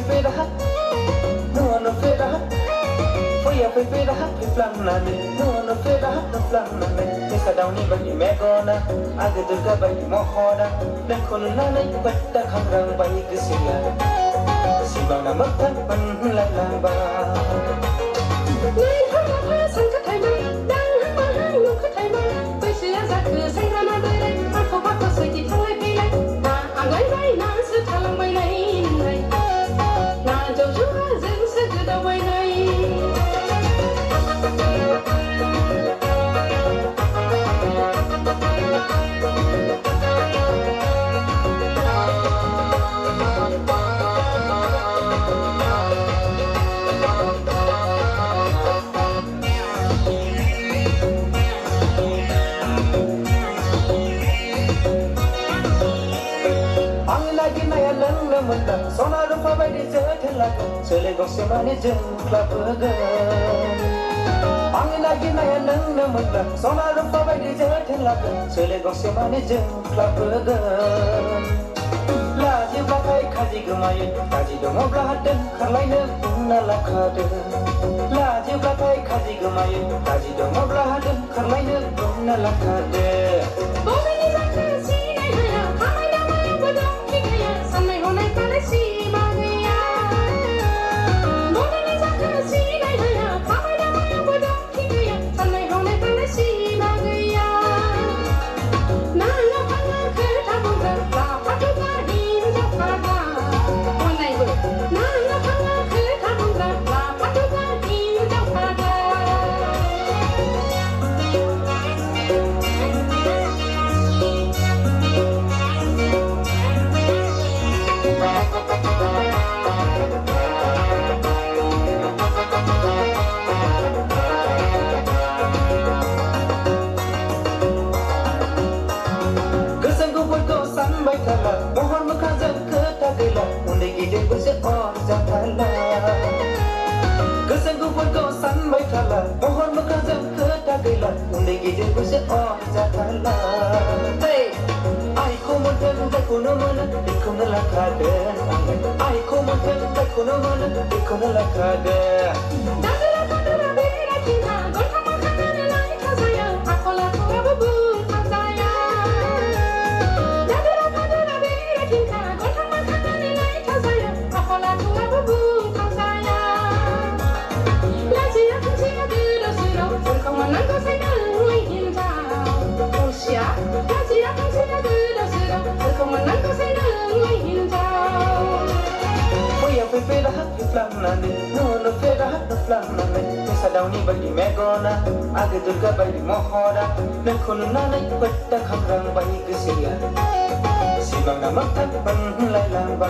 dah no dah Foi dah flan no flan ni kadang ni bagi megona aga durga bagi mohoda dan khulna nai patta khamrang bagi kesia sibang nama tan panlalang ba Nai thama sang ka thai mai dang ma hang lu ka thai mai bai sia za ke sang ra na bai lai ma ko sai ti thang lai bai lai na angai bai na su thalang bai lai nai na jo ju zeng se ge da bai lai Sona rupa bai di jathelak sele gose mane jeng klap ga angin lagi naya nang namanda sona rupa bai di jathelak sele gose mane jeng klap ga la je bakai khaji gamaye kaji dong blahaden kharlaine punna lakhade la je bakai khaji gamaye kaji dong blahaden kharlaine punna lakhade Bomini zakha si nai haya kamai na mai bodong ki gaya sanai honai kale si magaya Bomini zakha si nai haya kamai na mai bodong ki gaya sanai honai kale si magaya Na na phanga khe tha bong ra la phatu ka hin ja phata Honai bo Na na phanga khe tha bong ra la phatu ka hin ja phata Mohon mekazan ketagela Unde gide bersih orja thala Kesanggupan kau sampai thala Mohon mekazan ketagela Unde gide bersih orja thala Hey, ai ko monten da kuno mana Ikuna lakade Ai ko monten da kuno mana Ikuna lakade Dadara dadara bera cinta Gorka makanan nai kasaya Aku laku abu kasaya Dadara dadara bera cinta Gorka makanan nai kasaya Aku laku abu kasaya Laji aku sia gero siro Gorka manang ko sai nai hinta Usia Laji aku sia gero siro Gorka manang ko sai nai hinta Foi dah flan no flan Mesa dauni bagi megona aga durga bagi mohoda dan khulna nai patta khamrang bagi kesia sibang nama tan panlalang ba